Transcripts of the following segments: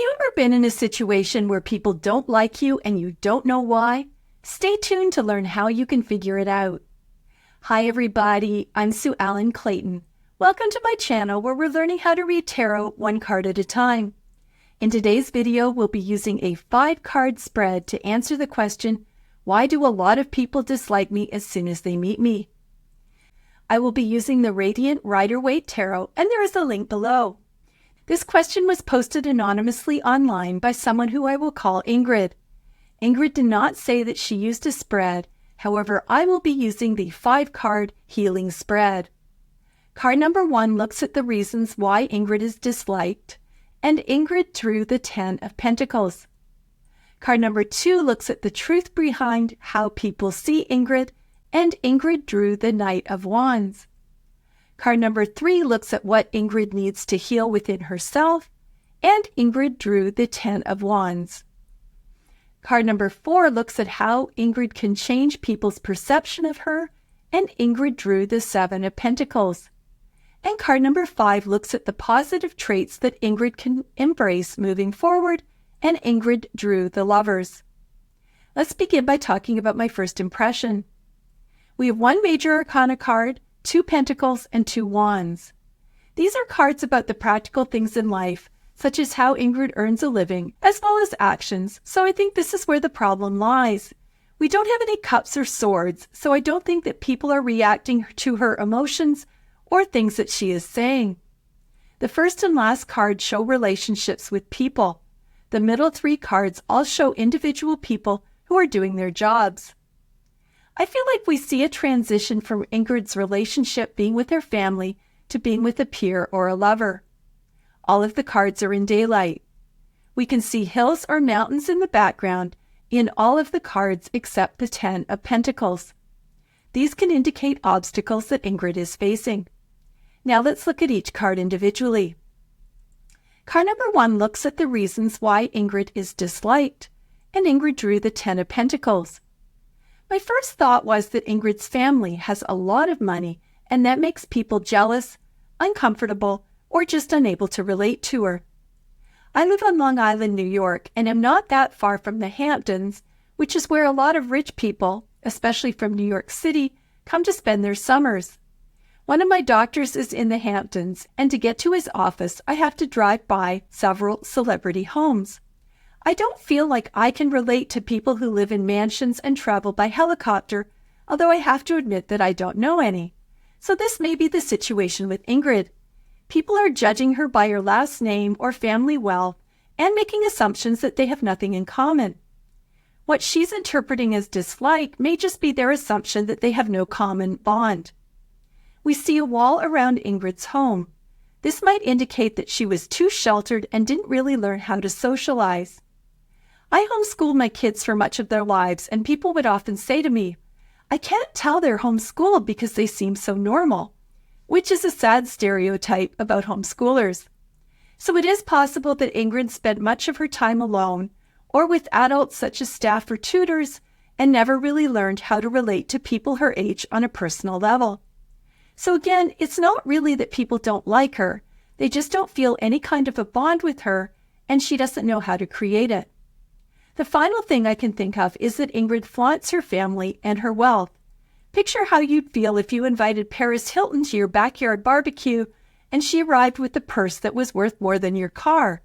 you ever been in a situation where people don't like you and you don't know why? Stay tuned to learn how you can figure it out. Hi everybody, I'm Sue Ellen Clayton. Welcome to my channel where we're learning how to read tarot one card at a time. In today's video, we'll be using a 5-card spread to answer the question, why do a lot of people dislike me as soon as they meet me? I will be using the Radiant Rider-Waite Tarot, and there is a link below. This question was posted anonymously online by someone who I will call Ingrid. Ingrid did not say that she used a spread. However, I will be using the 5-card healing spread. Card number 1 looks at the reasons why Ingrid is disliked, and Ingrid drew the 10 of Pentacles. Card number 2 looks at the truth behind how people see Ingrid, and Ingrid drew the Knight of Wands. Card number 3 looks at what Ingrid needs to heal within herself, and Ingrid drew the 10 of Wands. Card number 4 looks at how Ingrid can change people's perception of her, and Ingrid drew the 7 of Pentacles. And card number 5 looks at the positive traits that Ingrid can embrace moving forward, and Ingrid drew the Lovers. Let's begin by talking about my first impression. We have 1 Major Arcana card, 2 Pentacles, and 2 Wands. These are cards about the practical things in life, such as how Ingrid earns a living, as well as actions, so I think this is where the problem lies. We don't have any cups or swords, so I don't think that people are reacting to her emotions or things that she is saying. The first and last cards show relationships with people. The middle 3 cards all show individual people who are doing their jobs. I feel like we see a transition from Ingrid's relationship being with her family to being with a peer or a lover. All of the cards are in daylight. We can see hills or mountains in the background in all of the cards except the 10 of Pentacles. These can indicate obstacles that Ingrid is facing. Now let's look at each card individually. Card number 1 looks at the reasons why Ingrid is disliked, and Ingrid drew the 10 of Pentacles. My first thought was that Ingrid's family has a lot of money, and that makes people jealous, uncomfortable, or just unable to relate to her. I live on Long Island, New York, and am not that far from the Hamptons, which is where a lot of rich people, especially from New York City, come to spend their summers. One of my doctors is in the Hamptons, and to get to his office, I have to drive by several celebrity homes. I don't feel like I can relate to people who live in mansions and travel by helicopter, although I have to admit that I don't know any. So this may be the situation with Ingrid. People are judging her by her last name or family wealth and making assumptions that they have nothing in common. What she's interpreting as dislike may just be their assumption that they have no common bond. We see a wall around Ingrid's home. This might indicate that she was too sheltered and didn't really learn how to socialize. I homeschooled my kids for much of their lives, and people would often say to me, I can't tell they're homeschooled because they seem so normal, which is a sad stereotype about homeschoolers. So it is possible that Ingrid spent much of her time alone or with adults such as staff or tutors and never really learned how to relate to people her age on a personal level. So again, it's not really that people don't like her. They just don't feel any kind of a bond with her, and she doesn't know how to create it. The final thing I can think of is that Ingrid flaunts her family and her wealth. Picture how you'd feel if you invited Paris Hilton to your backyard barbecue and she arrived with a purse that was worth more than your car.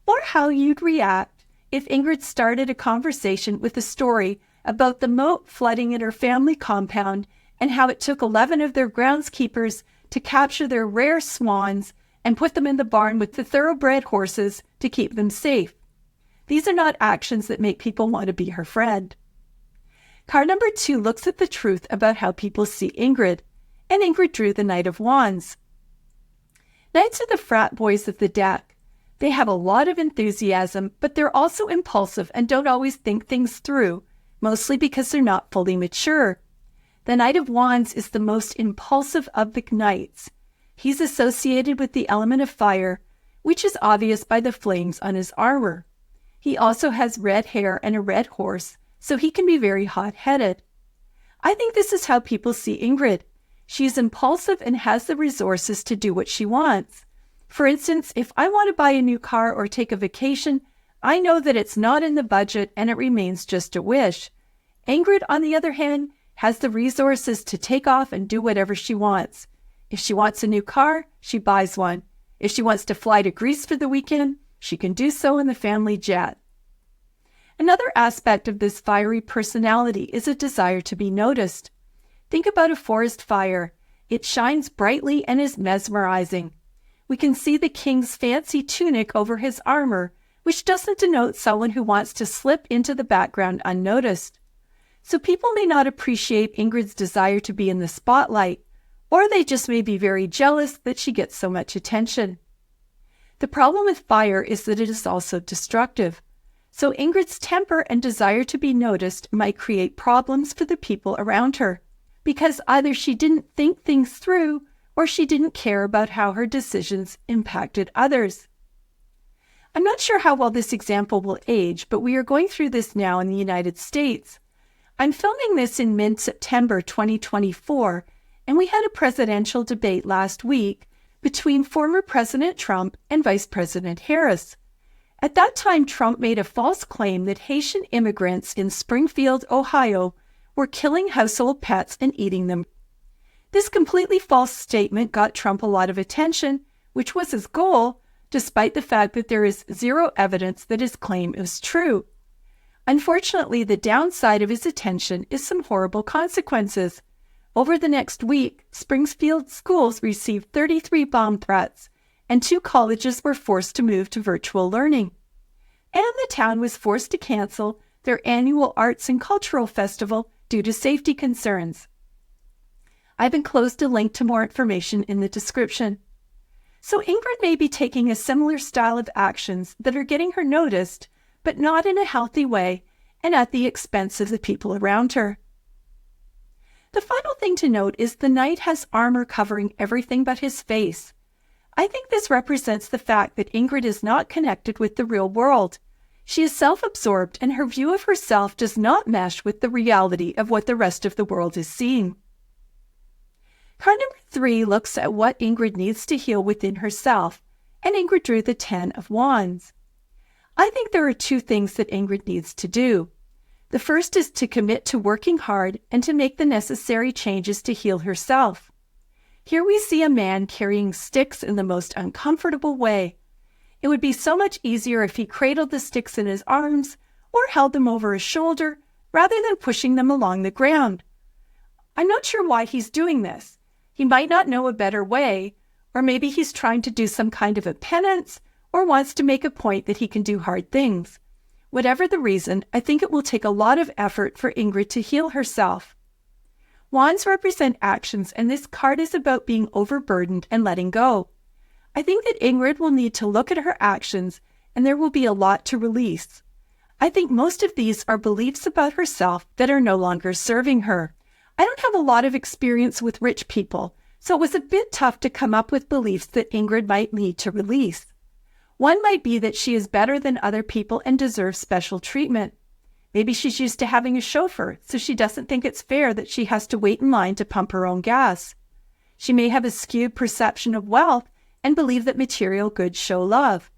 Or how you'd react if Ingrid started a conversation with a story about the moat flooding in her family compound and how it took 11 of their groundskeepers to capture their rare swans and put them in the barn with the thoroughbred horses to keep them safe. These are not actions that make people want to be her friend. Card number 2 looks at the truth about how people see Ingrid, and Ingrid drew the Knight of Wands. Knights are the frat boys of the deck. They have a lot of enthusiasm, but they're also impulsive and don't always think things through, mostly because they're not fully mature. The Knight of Wands is the most impulsive of the knights. He's associated with the element of fire, which is obvious by the flames on his armor. He also has red hair and a red horse, so he can be very hot-headed. I think this is how people see Ingrid. She's impulsive and has the resources to do what she wants. For instance, if I want to buy a new car or take a vacation, I know that it's not in the budget and it remains just a wish. Ingrid, on the other hand, has the resources to take off and do whatever she wants. If she wants a new car, she buys one. If she wants to fly to Greece for the weekend, she can do so in the family jet. Another aspect of this fiery personality is a desire to be noticed. Think about a forest fire. It shines brightly and is mesmerizing. We can see the king's fancy tunic over his armor, which doesn't denote someone who wants to slip into the background unnoticed. So people may not appreciate Ingrid's desire to be in the spotlight, or they just may be very jealous that she gets so much attention. The problem with fire is that it is also destructive. So Ingrid's temper and desire to be noticed might create problems for the people around her, because either she didn't think things through or she didn't care about how her decisions impacted others. I'm not sure how well this example will age, but we are going through this now in the United States. I'm filming this in mid-September 2024, and we had a presidential debate last week between former President Trump and Vice President Harris. At that time, Trump made a false claim that Haitian immigrants in Springfield, Ohio, were killing household pets and eating them. This completely false statement got Trump a lot of attention, which was his goal, despite the fact that there is zero evidence that his claim is true. Unfortunately, the downside of his attention is some horrible consequences. Over the next week, Springfield schools received 33 bomb threats, and 2 colleges were forced to move to virtual learning. And the town was forced to cancel their annual arts and cultural festival due to safety concerns. I've enclosed a link to more information in the description. So Ingrid may be taking a similar style of actions that are getting her noticed, but not in a healthy way and at the expense of the people around her. The final thing to note is the knight has armor covering everything but his face. I think this represents the fact that Ingrid is not connected with the real world. She is self-absorbed, and her view of herself does not mesh with the reality of what the rest of the world is seeing. Card number 3 looks at what Ingrid needs to heal within herself, and Ingrid drew the 10 of Wands. I think there are 2 things that Ingrid needs to do. The first is to commit to working hard and to make the necessary changes to heal herself. Here we see a man carrying sticks in the most uncomfortable way. It would be so much easier if he cradled the sticks in his arms or held them over his shoulder rather than pushing them along the ground. I'm not sure why he's doing this. He might not know a better way, or maybe he's trying to do some kind of a penance or wants to make a point that he can do hard things. Whatever the reason, I think it will take a lot of effort for Ingrid to heal herself. Wands represent actions, and this card is about being overburdened and letting go. I think that Ingrid will need to look at her actions, and there will be a lot to release. I think most of these are beliefs about herself that are no longer serving her. I don't have a lot of experience with rich people, so it was a bit tough to come up with beliefs that Ingrid might need to release. One might be that she is better than other people and deserves special treatment. Maybe she's used to having a chauffeur, so she doesn't think it's fair that she has to wait in line to pump her own gas. She may have a skewed perception of wealth and believe that material goods show love.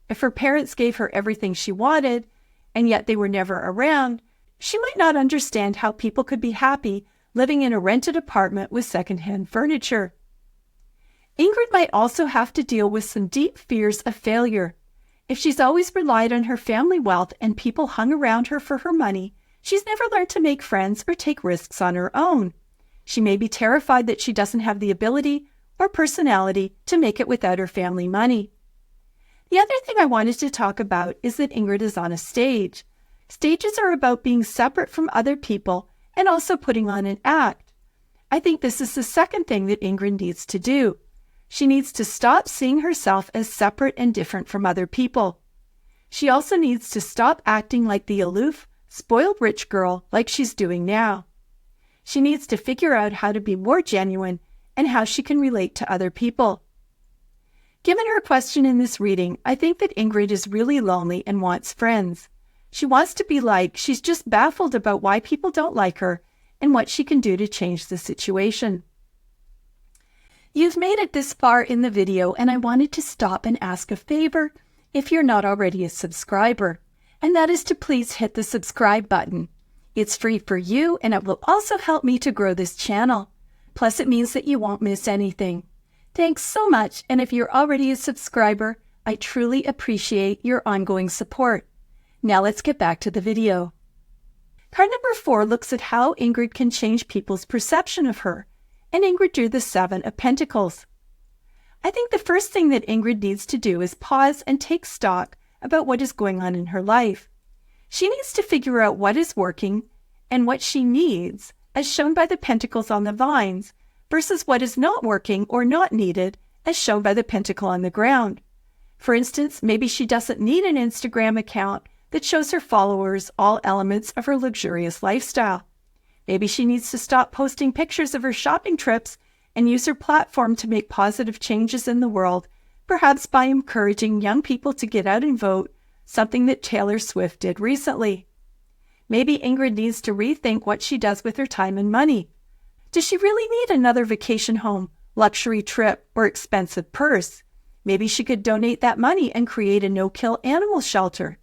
If her parents gave her everything she wanted, and yet they were never around, she might not understand how people could be happy living in a rented apartment with secondhand furniture. Ingrid might also have to deal with some deep fears of failure. If she's always relied on her family wealth and people hung around her for her money, she's never learned to make friends or take risks on her own. She may be terrified that she doesn't have the ability or personality to make it without her family money. The other thing I wanted to talk about is that Ingrid is on a stage. Stages are about being separate from other people and also putting on an act. I think this is the second thing that Ingrid needs to do. She needs to stop seeing herself as separate and different from other people. She also needs to stop acting like the aloof, spoiled rich girl like she's doing now. She needs to figure out how to be more genuine and how she can relate to other people. Given her question in this reading, I think that Ingrid is really lonely and wants friends. She wants to be liked. She's just baffled about why people don't like her and what she can do to change the situation. You've made it this far in the video, and I wanted to stop and ask a favor if you're not already a subscriber, and that is to please hit the subscribe button. It's free for you, and it will also help me to grow this channel. Plus, it means that you won't miss anything. Thanks so much, and if you're already a subscriber, I truly appreciate your ongoing support. Now let's get back to the video. Card number 4 looks at how Ingrid can change people's perception of her, and Ingrid drew the 7 of Pentacles. I think the first thing that Ingrid needs to do is pause and take stock about what is going on in her life. She needs to figure out what is working and what she needs, as shown by the pentacles on the vines, versus what is not working or not needed, as shown by the pentacle on the ground. For instance, maybe she doesn't need an Instagram account that shows her followers all elements of her luxurious lifestyle. Maybe she needs to stop posting pictures of her shopping trips and use her platform to make positive changes in the world, perhaps by encouraging young people to get out and vote, something that Taylor Swift did recently. Maybe Ingrid needs to rethink what she does with her time and money. Does she really need another vacation home, luxury trip, or expensive purse? Maybe she could donate that money and create a no-kill animal shelter.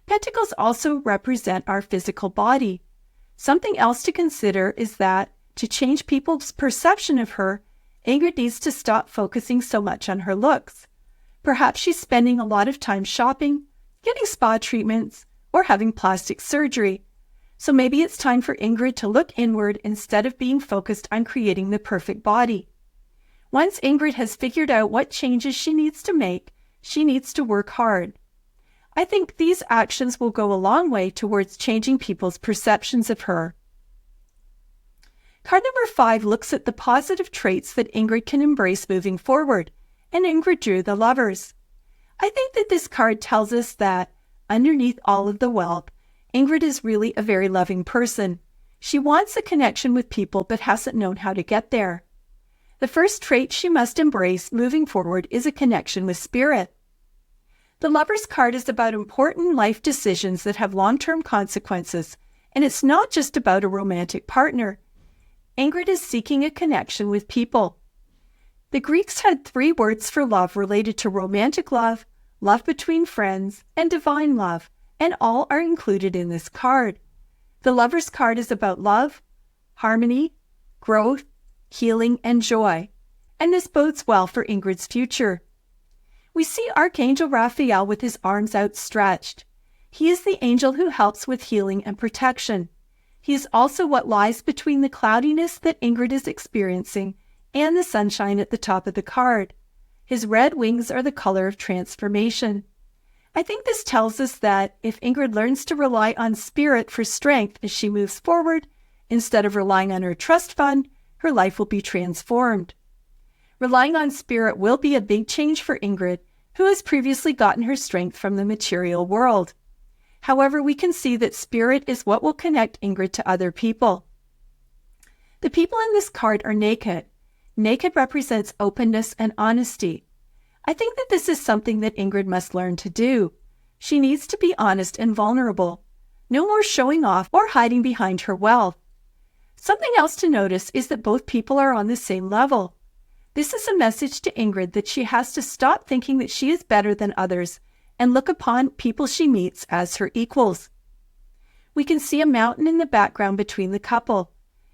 Pentacles also represent our physical body. Something else to consider is that, to change people's perception of her, Ingrid needs to stop focusing so much on her looks. Perhaps she's spending a lot of time shopping, getting spa treatments, or having plastic surgery. So maybe it's time for Ingrid to look inward instead of being focused on creating the perfect body. Once Ingrid has figured out what changes she needs to make, she needs to work hard. I think these actions will go a long way towards changing people's perceptions of her. Card number 5 looks at the positive traits that Ingrid can embrace moving forward, and Ingrid drew the Lovers. I think that this card tells us that, underneath all of the wealth, Ingrid is really a very loving person. She wants a connection with people but hasn't known how to get there. The first trait she must embrace moving forward is a connection with spirit. The Lovers card is about important life decisions that have long-term consequences, and it's not just about a romantic partner. Ingrid is seeking a connection with people. The Greeks had 3 words for love related to romantic love, love between friends, and divine love, and all are included in this card. The Lovers card is about love, harmony, growth, healing, and joy, and this bodes well for Ingrid's future. We see Archangel Raphael with his arms outstretched. He is the angel who helps with healing and protection. He is also what lies between the cloudiness that Ingrid is experiencing and the sunshine at the top of the card. His red wings are the color of transformation. I think this tells us that if Ingrid learns to rely on spirit for strength as she moves forward, instead of relying on her trust fund, her life will be transformed. Relying on spirit will be a big change for Ingrid, who has previously gotten her strength from the material world. However, we can see that spirit is what will connect Ingrid to other people. The people in this card are naked. Naked represents openness and honesty. I think that this is something that Ingrid must learn to do. She needs to be honest and vulnerable. No more showing off or hiding behind her wealth. Something else to notice is that both people are on the same level. This is a message to Ingrid that she has to stop thinking that she is better than others and look upon people she meets as her equals. We can see a mountain in the background between the couple.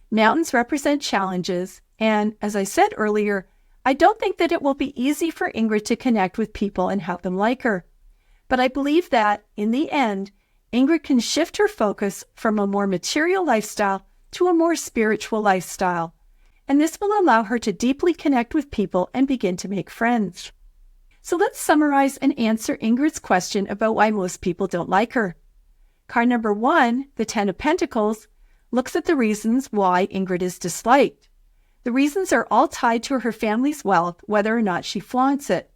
Mountains represent challenges, and as I said earlier, I don't think that it will be easy for Ingrid to connect with people and have them like her. But I believe that, in the end, Ingrid can shift her focus from a more material lifestyle to a more spiritual lifestyle. And this will allow her to deeply connect with people and begin to make friends. So let's summarize and answer Ingrid's question about why most people don't like her. Card number 1, the 10 of Pentacles, looks at the reasons why Ingrid is disliked. The reasons are all tied to her family's wealth, whether or not she flaunts it.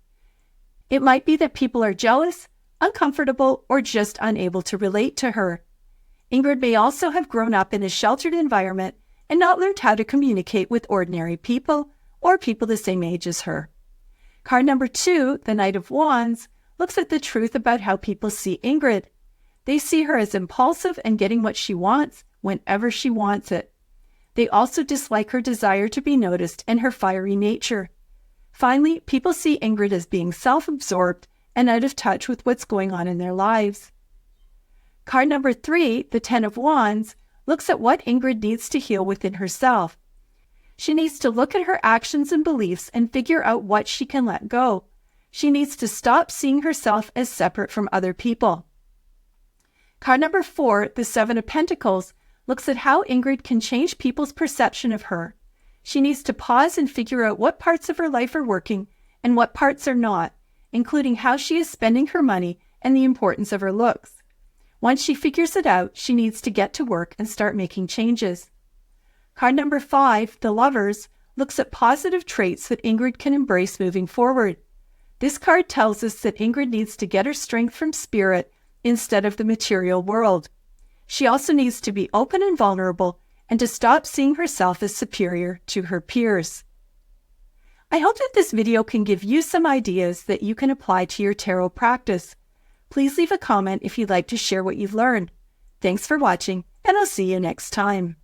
It might be that people are jealous, uncomfortable, or just unable to relate to her. Ingrid may also have grown up in a sheltered environment and not learned how to communicate with ordinary people or people the same age as her. Card number 2, the Knight of Wands, looks at the truth about how people see Ingrid. They see her as impulsive and getting what she wants whenever she wants it. They also dislike her desire to be noticed and her fiery nature. Finally, people see Ingrid as being self-absorbed and out of touch with what's going on in their lives. Card number 3, the Ten of Wands, looks at what Ingrid needs to heal within herself. She needs to look at her actions and beliefs and figure out what she can let go. She needs to stop seeing herself as separate from other people. Card number 4, the Seven of Pentacles, looks at how Ingrid can change people's perception of her. She needs to pause and figure out what parts of her life are working and what parts are not, including how she is spending her money and the importance of her looks. Once she figures it out, she needs to get to work and start making changes. Card number 5, the Lovers, looks at positive traits that Ingrid can embrace moving forward. This card tells us that Ingrid needs to get her strength from spirit instead of the material world. She also needs to be open and vulnerable and to stop seeing herself as superior to her peers. I hope that this video can give you some ideas that you can apply to your tarot practice. Please leave a comment if you'd like to share what you've learned. Thanks for watching, and I'll see you next time.